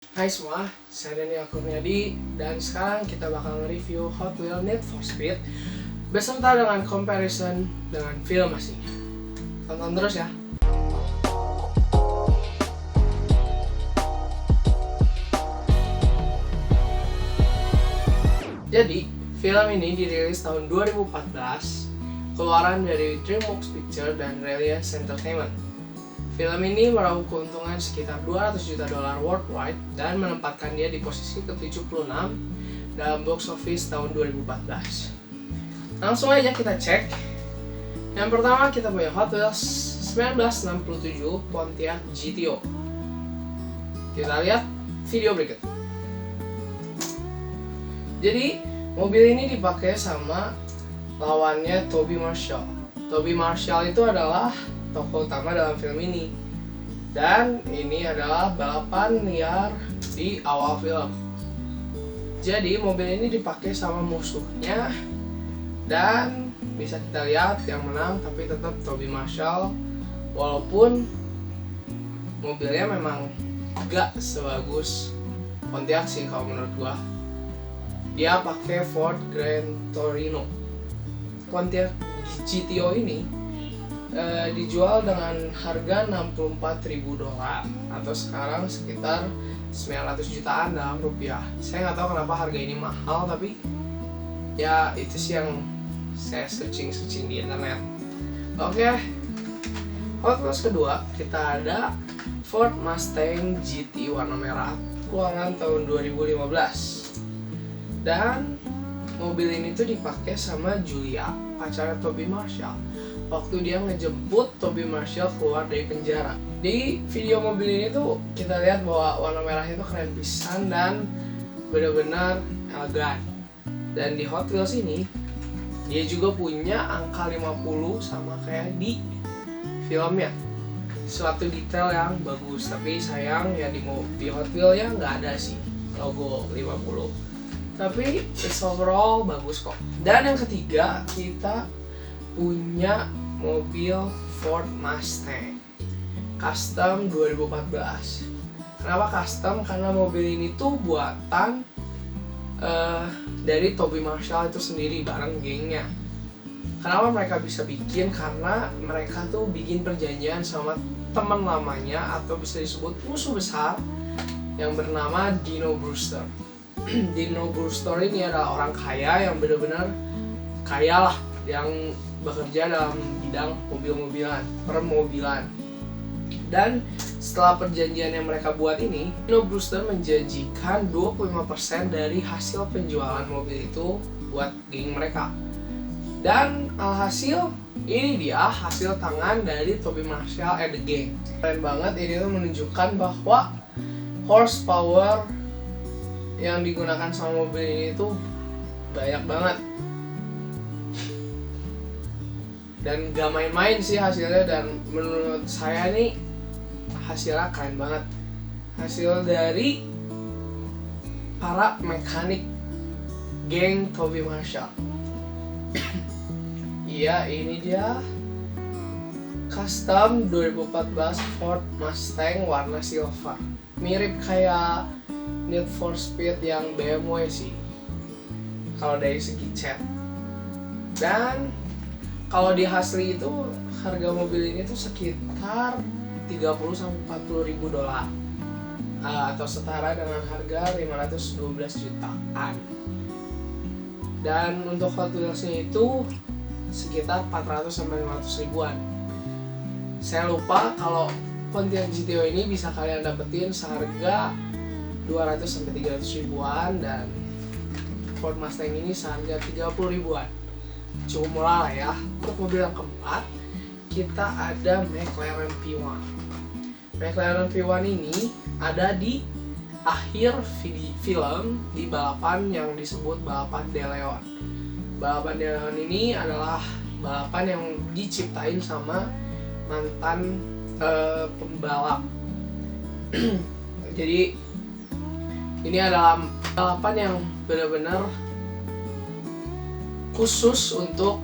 Hai semua, saya Daniel Kurniadi dan sekarang kita bakal nge-review Hot Wheels Need for Speed beserta dengan comparison dengan film aslinya. Tonton terus ya. Jadi, film ini dirilis tahun 2014, keluaran dari DreamWorks Pictures dan Reliance Entertainment. Film ini meraup keuntungan sekitar 200 juta dolar worldwide dan menempatkan dia di posisi ke-76 dalam box office tahun 2014. Langsung aja kita cek. Yang pertama kita punya Hot Wheels 1967 Pontiac GTO. Kita lihat video berikut. Jadi, mobil ini dipakai sama lawannya Tobey Marshall. Tobey Marshall itu adalah tokoh utama dalam film ini. Dan ini adalah balapan liar di awal film. Jadi mobil ini dipakai sama musuhnya dan bisa kita lihat yang menang tapi tetap Tobey Marshall, walaupun mobilnya memang gak sebagus Pontiac sih kalau menurut gua. Dia pakai Ford Grand Torino. Pontiac GTO ini dijual dengan harga 64.000 dolar atau sekarang sekitar 900 jutaan dalam rupiah. Saya nggak tahu kenapa harga ini mahal, tapi ya itu sih yang saya searching di internet. Oke. Hot Wheels kedua kita ada Ford Mustang GT warna merah, keluaran tahun 2015. Dan mobil ini tuh dipakai sama Julia, pacarnya Tobey Marshall, waktu dia ngejemput Tobey Marshall keluar dari penjara. Di video mobil ini tuh kita lihat bahwa warna merahnya itu keren pisan dan benar-benar elegan. Dan di Hot Wheels ini dia juga punya angka 50 sama kayak di filmnya. Suatu detail yang bagus, tapi sayang ya di Hot Wheels ya nggak ada sih logo 50. Tapi it's overall bagus kok. Dan yang ketiga kita punya mobil Ford Mustang custom 2014. Kenapa custom? Karena mobil ini tuh buatan dari Tobey Marshall itu sendiri bareng gengnya. Kenapa mereka bisa bikin? Karena mereka tuh bikin perjanjian sama teman lamanya atau bisa disebut musuh besar yang bernama Dino Brewster. Dino Brewster ini adalah orang kaya yang benar-benar kaya lah, yang bekerja dalam bidang permobilan. Dan setelah perjanjian yang mereka buat ini, Dino Brewster menjanjikan 25% dari hasil penjualan mobil itu buat geng mereka. Dan alhasil ini dia hasil tangan dari Tobey Marshall and the gang. Keren banget, ini tuh menunjukkan bahwa horsepower yang digunakan sama mobil ini tuh banyak banget. Dan gak main-main sih hasilnya, dan menurut saya nih hasilnya keren banget. Hasil dari para mekanik geng Tobey Marshall. Iya, ini dia custom 2014 Ford Mustang warna silver. Mirip kayak Need for Speed yang BMW sih kalau dari segi cat. Dan kalau di Hasli itu harga mobil ini tuh sekitar 30-40 ribu dolar atau setara dengan harga 512 jutaan. Dan untuk Hot Wheels-nya itu sekitar 400-500 ribuan. Saya lupa kalau Pontiac GTO ini bisa kalian dapetin seharga 200-300 ribuan, dan Ford Mustang ini seharga 30 ribuan. Cukup murah lah ya. Untuk mobil yang keempat kita ada McLaren P1. McLaren P1 ini ada di akhir film di balapan yang disebut balapan De Leon. Balapan De Leon ini adalah balapan yang diciptain sama mantan pembalap. Jadi ini adalah balapan yang benar-benar khusus untuk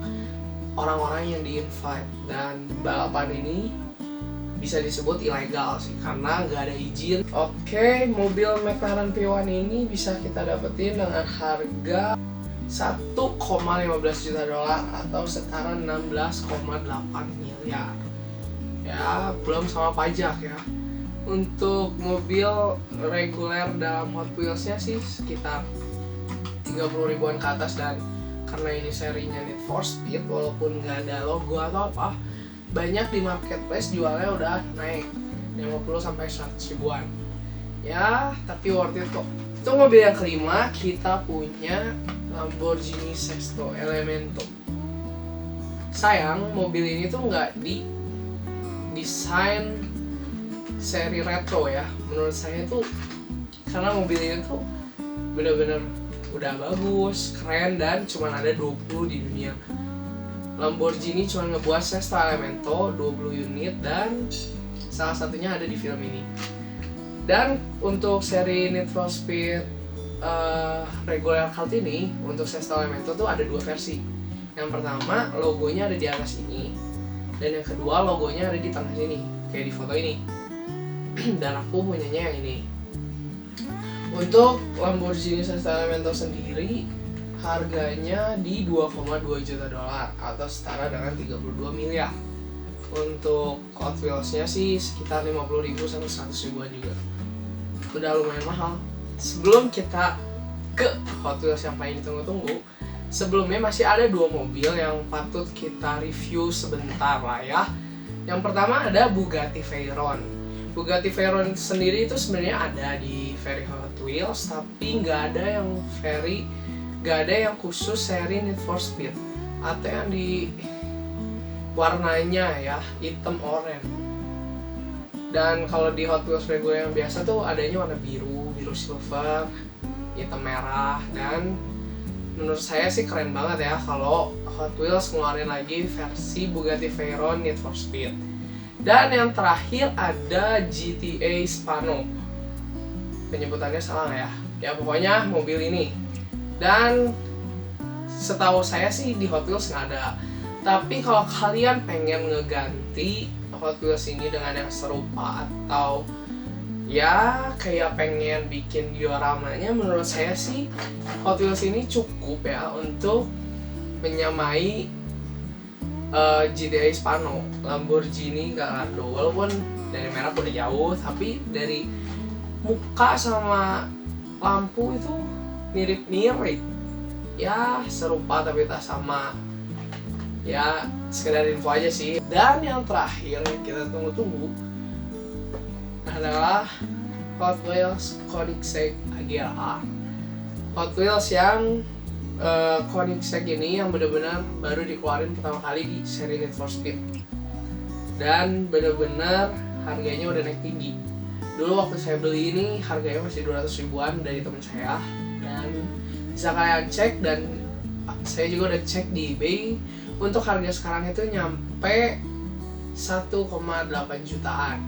orang-orang yang di-invite, dan balapan ini bisa disebut ilegal sih karena nggak ada izin. Oke, mobil McLaren P1 ini bisa kita dapetin dengan harga 1,15 juta dolar atau setara 16,8 miliar. Ya, belum sama pajak ya. Untuk mobil reguler dalam Hot Wheels-nya sih sekitar 30 ribuan ke atas, dan karena ini serinya Need for Speed walaupun nggak ada logo atau apa, banyak di marketplace jualnya udah naik 50 sampai 100 ribuan. Ya, tapi worth it kok. Itu mobil yang kelima, kita punya Lamborghini Sexto Elemento. Sayang, mobil ini tuh nggak di desain seri retro ya. Menurut saya tuh karena mobil ini tuh bener-bener udah bagus, keren, dan cuma ada 20 di dunia. Lamborghini cuma ngebuat Sexto Elemento 20 unit dan salah satunya ada di film ini. Dan untuk seri Need for Speed regular kart ini, untuk Sexto Elemento tuh ada dua versi. Yang pertama logonya ada di atas ini, dan yang kedua logonya ada di tengah sini kayak di foto ini. Dan aku punyanya yang ini. Untuk Lamborghini Sexto Elemento sendiri harganya di 2,2 juta dolar atau setara dengan 32 miliar. Untuk Hot Wheels-nya sih sekitar 50 ribu sampai 100 ribuan juga. Udah lumayan mahal. Sebelum kita ke Hot Wheels yang paling ditunggu-tunggu, sebelumnya masih ada dua mobil yang patut kita review sebentar lah ya. Yang pertama ada Bugatti Veyron. Bugatti Veyron sendiri itu sebenarnya ada di seri Hot Wheels, tapi nggak ada yang khusus seri Need for Speed atau yang di warnanya ya hitam oranye. Dan kalau di Hot Wheels reguler yang biasa tuh adanya warna biru, biru silver, hitam merah. Dan menurut saya sih keren banget ya kalau Hot Wheels ngeluarin lagi versi Bugatti Veyron Need for Speed. Dan yang terakhir ada GTA Spano. Penyebutannya salah ya? Ya pokoknya mobil ini. Dan setahu saya sih di Hot Wheels nggak ada. Tapi kalau kalian pengen ngeganti Hot Wheels ini dengan yang serupa atau ya kayak pengen bikin dioramanya, menurut saya sih Hot Wheels ini cukup ya untuk menyamai GTA Spano, Lamborghini Gallardo. Walaupun dari merek udah jauh, tapi dari muka sama lampu itu mirip-mirip. Ya serupa tapi tak sama. Ya sekedar info aja sih. Dan yang terakhir yang kita tunggu-tunggu adalah Hot Wheels Koenigsegg Agera R. Hot Wheels yang Koenigsegg ini yang benar-benar baru dikeluarin pertama kali di seri Need for Speed. Dan benar-benar harganya udah naik tinggi. Dulu waktu saya beli ini harganya masih 200 ribuan dari teman saya. Dan bisa kalian cek, dan saya juga udah cek di eBay. Untuk harga sekarang itu nyampe 1,8 jutaan.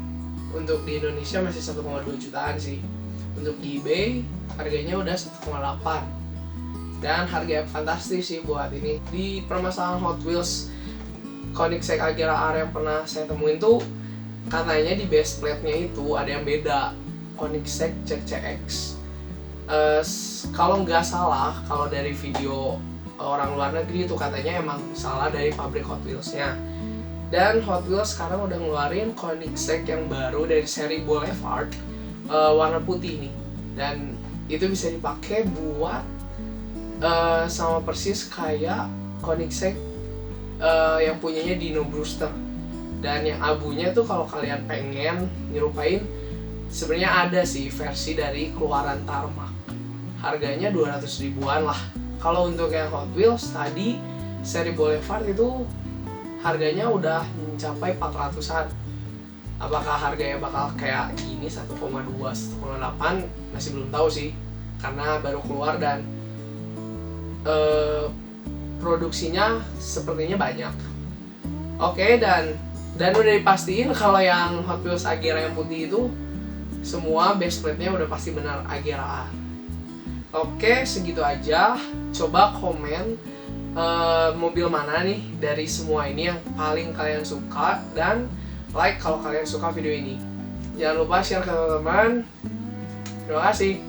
Untuk di Indonesia masih 1,2 jutaan sih. Untuk di eBay harganya udah 1,8. Dan harga yang fantastis sih buat ini. Di permasalahan Hot Wheels Koenigsegg Agera R yang pernah saya temuin tuh, katanya di base plate-nya itu ada yang beda, Koenigsegg CCX. Kalau nggak salah, kalau dari video orang luar negeri itu katanya emang salah dari pabrik Hot Wheels-nya. Dan Hot Wheels sekarang udah ngeluarin Koenigsegg yang baru dari seri Boulevard, warna putih nih. Dan itu bisa dipakai buat sama persis kayak Koenigsegg yang punyanya Dino Brewster. Dan yang abunya tuh kalau kalian pengen nyerupain, sebenarnya ada sih versi dari keluaran Tarmac. Harganya 200 ribuan lah. Kalau untuk yang Hot Wheels tadi seri Boulevard itu harganya udah mencapai 400-an. Apakah harganya bakal kayak gini 1,2, 1,8 masih belum tahu sih, karena baru keluar dan produksinya sepertinya banyak. Oke, dan udah dipastiin kalau yang Hot Wheels Agera yang putih itu semua base plate-nya udah pasti benar Agera R. Oke, segitu aja. Coba komen mobil mana nih dari semua ini yang paling kalian suka, dan like kalau kalian suka video ini. Jangan lupa share ke teman-teman. Terima kasih.